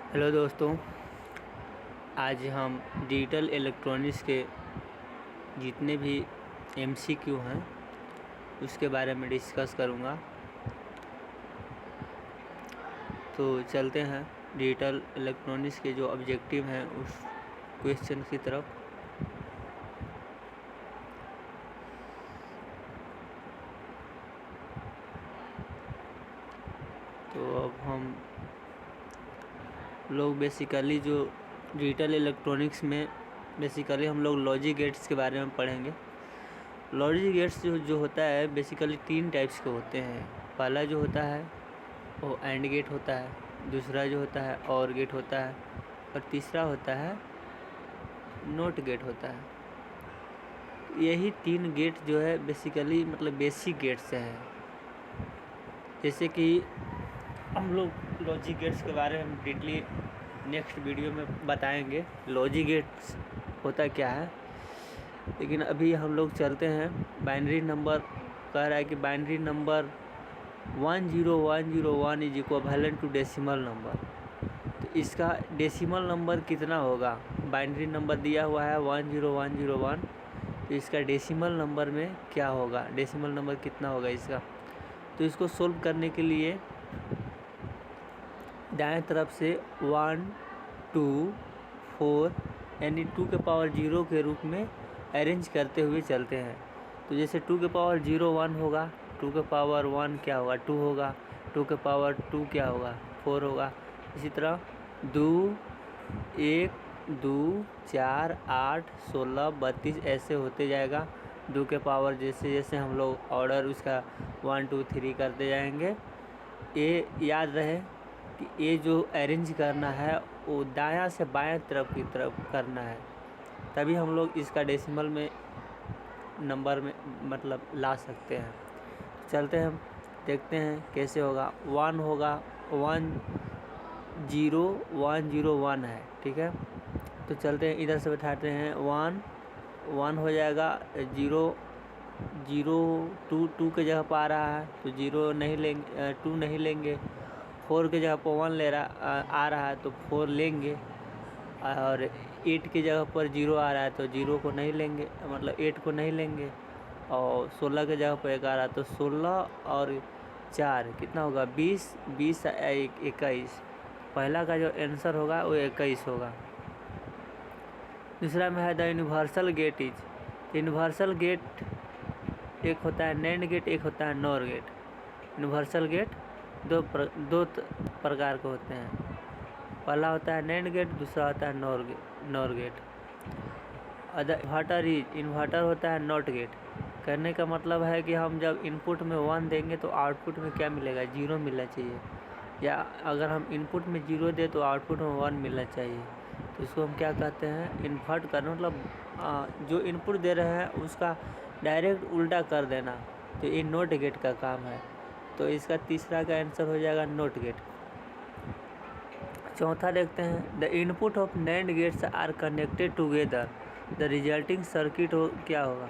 Hello दोस्तों, आज हम डिजिटल इलेक्ट्रॉनिक्स के जितने भी एमसीक्यू हैं उसके बारे में डिस्कस करूँगा। तो चलते हैं डिजिटल इलेक्ट्रॉनिक्स के जो ऑब्जेक्टिव हैं उस क्वेश्चन की तरफ। तो अब हम लोग बेसिकली जो डिजिटल इलेक्ट्रॉनिक्स में बेसिकली हम लोग लॉजिक गेट्स के बारे में पढ़ेंगे। लॉजिक गेट्स जो होता है बेसिकली 3 टाइप्स के होते हैं। पहला जो होता है वो एंड गेट होता है, दूसरा जो होता है और गेट होता है, और तीसरा होता है नोट गेट होता है। यही 3 गेट जो है बेसिकली मतलब बेसिक गेट्स हैं। जैसे कि हम लोग लॉजिक गेट्स के बारे में डिटेली नेक्स्ट वीडियो में बताएंगे लॉजिक गेट्स होता क्या है। लेकिन अभी हम लोग चलते हैं बाइनरी नंबर। कह रहा है कि binary number 10101 is equivalent to decimal number. तो इसका डेसिमल नंबर कितना होगा? बाइनरी नंबर दिया हुआ है 10101, तो इसका डेसिमल नंबर में क्या होगा, डेसिमल नंबर कितना होगा इसका। तो इसको सोल्व करने के लिए दाएं तरफ से 1 2 4 यानी 2 के पावर 0 के रूप में अरेंज करते हुए चलते हैं। तो जैसे 2 के पावर 0 1 होगा, 2 के पावर 1 क्या होगा 2 होगा, 2 के पावर 2 क्या होगा 4 होगा। इसी तरह 2 1 2 4 8 16 32 ऐसे होते जाएगा। 2 के पावर जैसे जैसे हम लोग ऑर्डर उसका 1 2 3 करते जाएंगे। ये याद रहे कि ये जो अरेंज करना है वो दायां से बाएं तरफ की तरफ करना है, तभी हम लोग इसका डेसिमल में नंबर में मतलब ला सकते हैं। चलते हैं देखते हैं कैसे होगा। 1 होगा 1 0 1 0 1 है, ठीक है। तो चलते हैं इधर से बैठाते हैं 1 1 हो जाएगा, 0 0 2 2 के जगह पर आ रहा है तो 0 नहीं लेंगे, 2 नहीं लेंगे। 4 के जगह पर 1 ले रहा आ रहा है तो 4 लेंगे, और 8 की जगह पर 0 आ रहा है तो 0 को नहीं लेंगे, मतलब 8 को नहीं लेंगे। और 16 के जगह पर 1 आ रहा है तो 16 और 4 कितना होगा 20 20 21। पहला का जो आंसर होगा वो 21 होगा। दूसरा में है the universal gate is. Universal gate एक होता है नैंड गेट, एक होता है नॉर गेट। यूनिवर्सल गेट दो प्रकार के होते हैं। पहला होता है नैंड गेट, दूसरा होता है नॉर गेट। इन्वर्टर होता है नॉट गेट। कहने का मतलब है कि हम जब इनपुट में 1 देंगे तो आउटपुट में क्या मिलेगा 0 मिलना चाहिए, या अगर हम इनपुट में 0 दें तो आउटपुट में 1 मिलना चाहिए। तो इसको हम क्या कहते हैं इन्वर्ट करना, मतलब जो इनपुट दे रहे हैं उसका डायरेक्ट उल्टा कर देना। तो ये नॉट गेट का काम है। तो इसका तीसरा का आंसर हो जाएगा नॉट गेट। चौथा देखते हैं the input of NAND gates are connected together the resulting circuit क्या होगा।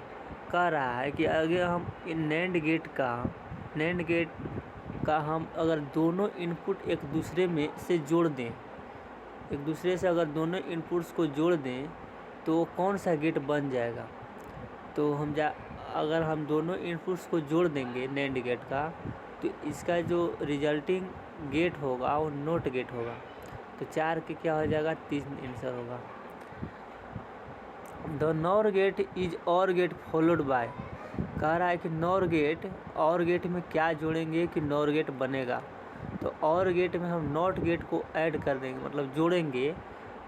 कह रहा है कि अगर हम नैंड गेट का हम अगर दोनों इनपुट एक दूसरे में से जोड़ दें, एक दूसरे से अगर दोनों इनपुट्स को जोड़ दें तो कौन सा गेट बन जाएगा। तो अगर हम दोनों इनपुट्स को जोड़ देंगे नैंड गेट का, तो इसका जो रिजल्टिंग गेट होगा वो नोट गेट होगा। तो 4 के क्या हो जाएगा 3 आंसर होगा। द नॉर गेट इज और गेट फॉलोड बाय। कह रहा है कि नॉर गेट और गेट में क्या जोड़ेंगे कि नॉर गेट बनेगा। तो और गेट में हम नॉट गेट को ऐड कर देंगे, मतलब जोड़ेंगे।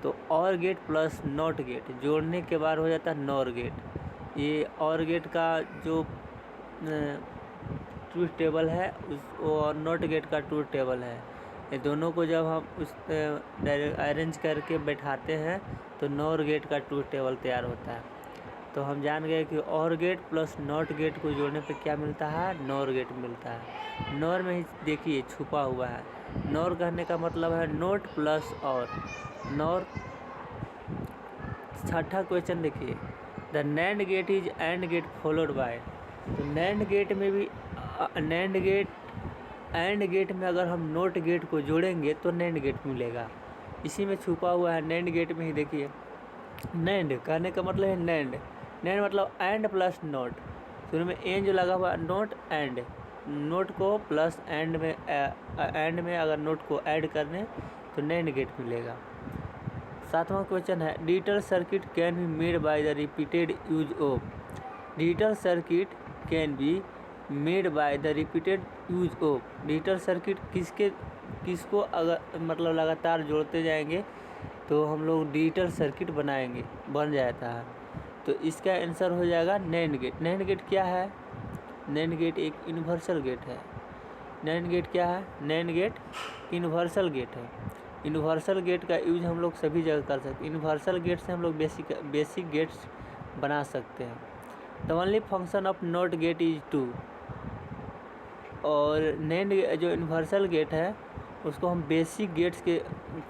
तो और गेट प्लस नॉट गेट जोड़ने के बाद हो जाता है नॉर गेट। ये और गेट का जो ट्रूथ टेबल है और नॉट गेट का ट्रूथ टेबल है। ये दोनों को जब हम उस अरेंज करके बैठाते हैं तो नॉर गेट का ट्रूथ टेबल तैयार होता है। तो हम जान गए कि और गेट प्लस नॉट गेट को जोड़ने पे क्या मिलता है नॉर गेट मिलता है। नॉर में ही देखिए छुपा हुआ है। नॉर कहने का मतलब है नोट प्लस और नॉर। छठा क्वेश्चन देखिए the NAND gate is AND gate followed by. तो नैंड गेट में भी नैंड गेट एंड गेट में अगर हम नोट गेट को जोड़ेंगे तो नैंड गेट मिलेगा। इसी में छुपा हुआ है नैंड गेट में ही। देखिए नैंड कहने का मतलब है नैंड, नैंड मतलब एंड प्लस नोट। शुरू में एन जो लगा हुआ नोट एंड, नोट को प्लस एंड में अगर नोट को ऐड कर दें तो नैंड गेट मिलेगा। 7वां क्वेश्चन है digital circuit can be made by the repeated use of. Digital circuit can be made by the repeated use of. Digital circuit किसको अगर मतलब लगातार जोड़ते जाएंगे तो हम लोग डिजिटल सर्किट बन जाता है। तो इसका आंसर हो जाएगा नैंड गेट। नैंड गेट क्या है? नैंड गेट एक यूनिवर्सल गेट है। नैंड गेट क्या है? नैंड गेट यूनिवर्सल गेट है। यूनिवर्सल गेट का यूज हम लोग सभी जगह कर सकते हैं। यूनिवर्सल गेट से हम लोग बेसिक गेट्स बना सकते हैं। The only function of NOT gate is to. और नैंड जो यूनिवर्सल गेट है उसको हम बेसिक गेट्स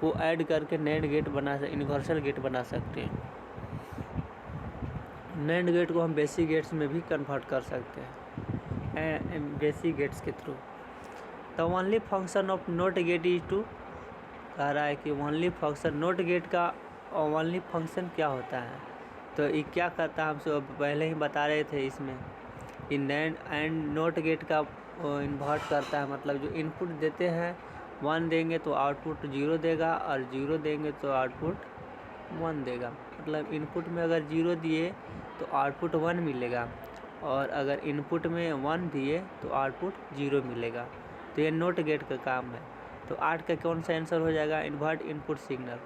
को ऐड करके नैंड गेट यूनिवर्सल गेट बना सकते हैं। नैंड गेट को हम बेसिक गेट्स में भी कन्वर्ट कर सकते हैं बेसिक गेट्स के through. The only function of NOT gate is to कह रहा है कि ओनली फंक्शन नॉट गेट का ओनली फंक्शन क्या होता है। तो ये क्या करता है हमसे पहले ही बता रहे थे इसमें कि नैंड एंड नॉट गेट का इन्वर्ट करता है। मतलब जो इनपुट देते हैं 1 देंगे तो आउटपुट 0 देगा और 0 देंगे तो आउटपुट 1 देगा। मतलब इनपुट में अगर 0 दिए तो आउटपुट 1 मिलेगा और अगर इनपुट में 1 दिए तो आउटपुट 0 मिलेगा। तो ये नॉट गेट का काम है। तो 8 का कौन सा आंसर हो जाएगा? Invert input signal.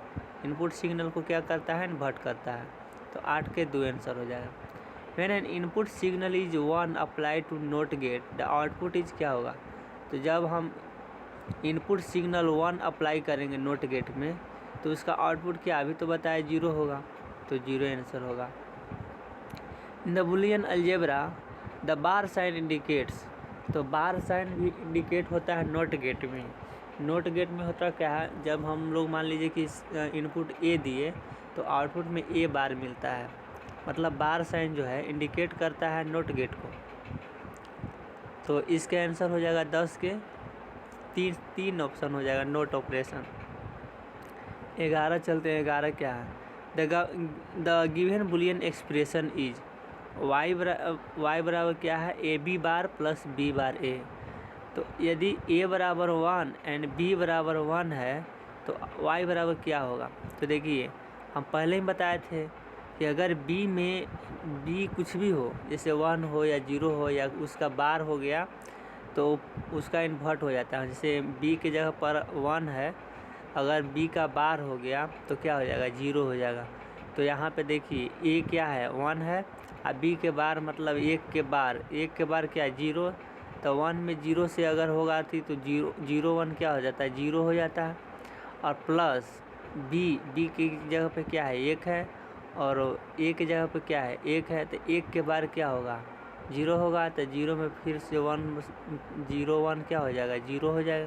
Input signal को क्या करता है? इन्वर्ट करता है। तो 8 के 2 आंसर हो जाएगा। When an input signal is 1 apply to NOT gate the output is क्या होगा? तो जब हम इनपुट सिग्नल 1 अप्लाई करेंगे नॉट गेट में तो उसका आउटपुट क्या अभी तो बताया 0 होगा, तो 0 आंसर होगा। In the Boolean algebra the bar sign indicates. तो बार साइन भी इंडिकेट होता है नॉट गेट में। नॉट गेट में होता क्या है, जब हम लोग मान लीजिए कि इनपुट ए दिए तो आउटपुट में ए बार मिलता है। मतलब बार साइन जो है इंडिकेट करता है नॉट गेट को। तो इसका आंसर हो जाएगा 10 के 3 ऑप्शन हो जाएगा नोट ऑपरेशन। 11 चलते हैं। 11 क्या है? The given Boolean expression is Y बराबर क्या है? A B bar plus B bar A. तो यदि ए बराबर 1 एंड बी बराबर 1 है तो वाई बराबर क्या होगा? तो देखिए हम पहले ही बताए थे कि अगर बी में बी कुछ भी हो, जैसे 1 हो या 0 हो या उसका बार हो गया तो उसका इन्वर्ट हो जाता है। जैसे बी की जगह पर 1 है, अगर बी का बार हो गया तो क्या हो जाएगा? 0 हो जाएगा। तो यहाँ पे देखिए ए क्या है? 1 है और बी के बार मतलब 1 के बार क्या है? 0। तो 1 में 0 से अगर होगा थी तो 0 1 क्या हो जाता है? 0 हो जाता है। और प्लस बी की जगह पे क्या है? 1 है और ए की जगह पे क्या है? 1 है। तो 1 के बार क्या होगा? 0 होगा। तो 0 में फिर से 0 1 क्या हो जाएगा? 0 हो जाएगा।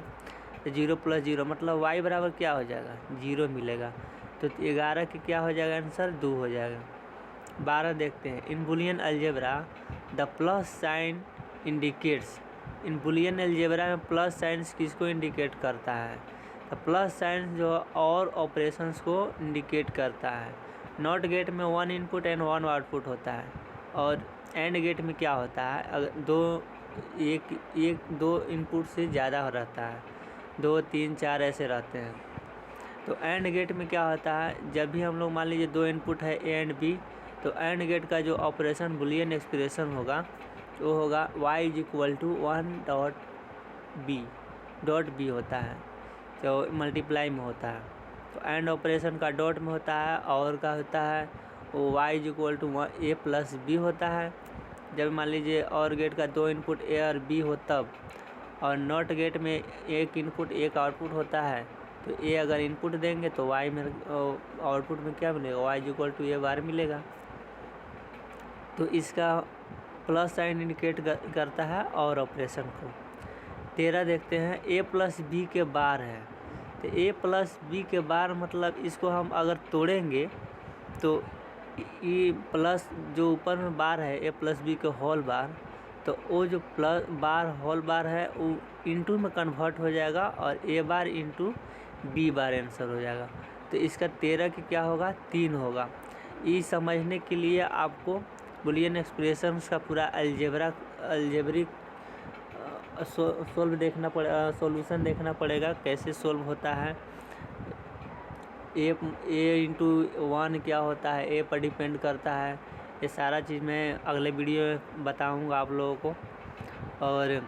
तो 0 प्लस 0 मतलब वाई बराबर क्या हो जाएगा? 0 मिलेगा। तो 11 के क्या हो जाएगा आंसर? 2 हो जाएगा। 12 देखते हैं। In Boolean algebra the plus sign indicates. इन बुलियन अलजेब्रा में प्लस साइंस किसको इंडिकेट करता है? तो प्लस साइंस जो और ऑपरेशंस को इंडिकेट करता है। नॉट गेट में 1 इनपुट एंड 1 आउटपुट होता है और एंड गेट में क्या होता है? अगर दो इनपुट से ज़्यादा रहता है, 2 3 4 ऐसे रहते हैं। तो एंड गेट में क्या होता है? जब भी हम लोग मान लीजिए 2 इनपुट है ए एंड बी, तो एंड गेट का जो ऑपरेशन बुलियन एक्सप्रेशन होगा वो होगा y = 1.b होता है, जो मल्टीप्लाई में होता है। तो एंड ऑपरेशन का डॉट में होता है और का होता है वो y = a प्लस b होता है। जब मान लीजिए और गेट का 2 इनपुट a और b हो तब, और नॉट गेट में 1 इनपुट 1 आउटपुट होता है। तो a अगर इनपुट देंगे तो y में आउटपुट में क्या मिलेगा? y = a बार मिलेगा। तो इसका प्लस साइन इंडिकेट करता है और ऑपरेशन को। 13 देखते हैं। a प्लस बी के बार है। तो a प्लस बी के बार मतलब इसको हम अगर तोड़ेंगे तो ये प्लस जो ऊपर में बार है a प्लस बी के होल बार, तो वो जो प्लस बार होल बार है वो इंटू में कन्वर्ट हो जाएगा और a bar into B bar answer हो जाएगा। तो इसका 13 की क्या होगा, 3 होगा। ये समझने के लिए आपको बुलियन एक्सप्रेशंस का पूरा अलजेब्रिक सॉल्यूशन देखना पड़ेगा, कैसे सोल्व होता है। ए इंटू 1 क्या होता है, ए पर डिपेंड करता है। ये सारा चीज़ मैं अगले वीडियो में बताऊंगा आप लोगों को। और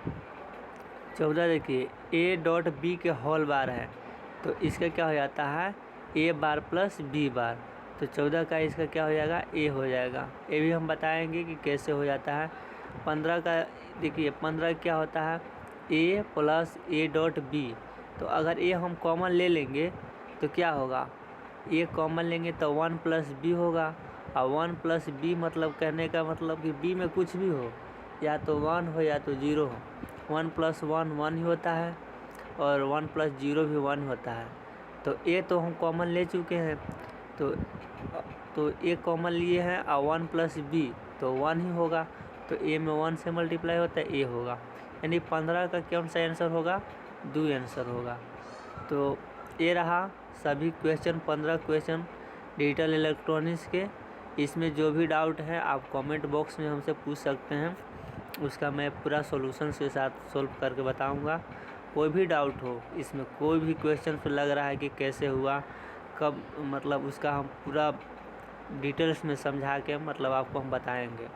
14 देखिए, ए डॉट बी के होल बार है, तो इसका क्या हो जाता है, ए बार प्लस बी बार। तो 14 का इसका क्या हो जाएगा, ए हो जाएगा। ये भी हम बताएंगे कि कैसे हो जाता है। 15 का देखिए, 15 क्या होता है, ए प्लस ए डॉट बी। तो अगर ए हम कॉमन ले लेंगे तो क्या होगा, ए कॉमन लेंगे तो 1 प्लस बी होगा। और 1 प्लस बी मतलब कहने का मतलब कि बी में कुछ भी हो, या तो 1 हो या तो 0 हो। 1 प्लस 1 1 ही होता है, और 1 प्लस 0 भी 1 होता है। तो ए तो हम कॉमन ले चुके हैं, तो ए कॉमन लिए हैं, और 1 प्लस बी तो 1 ही होगा। तो ए में 1 से मल्टीप्लाई होता है, ए होगा। यानी 15 का कौन सा आंसर होगा, 2 आंसर होगा। तो ये रहा सभी क्वेश्चन, 15 क्वेश्चन डिजिटल इलेक्ट्रॉनिक्स के। इसमें जो भी डाउट है आप कमेंट बॉक्स में हमसे पूछ सकते हैं, उसका मैं पूरा सॉल्यूशन के साथ सोल्व करके बताऊंगा। कोई भी डाउट हो, इसमें कोई भी क्वेश्चन पे लग रहा है कि कैसे हुआ, कब, मतलब उसका हम पूरा डिटेल्स में समझा के मतलब आपको हम बताएंगे।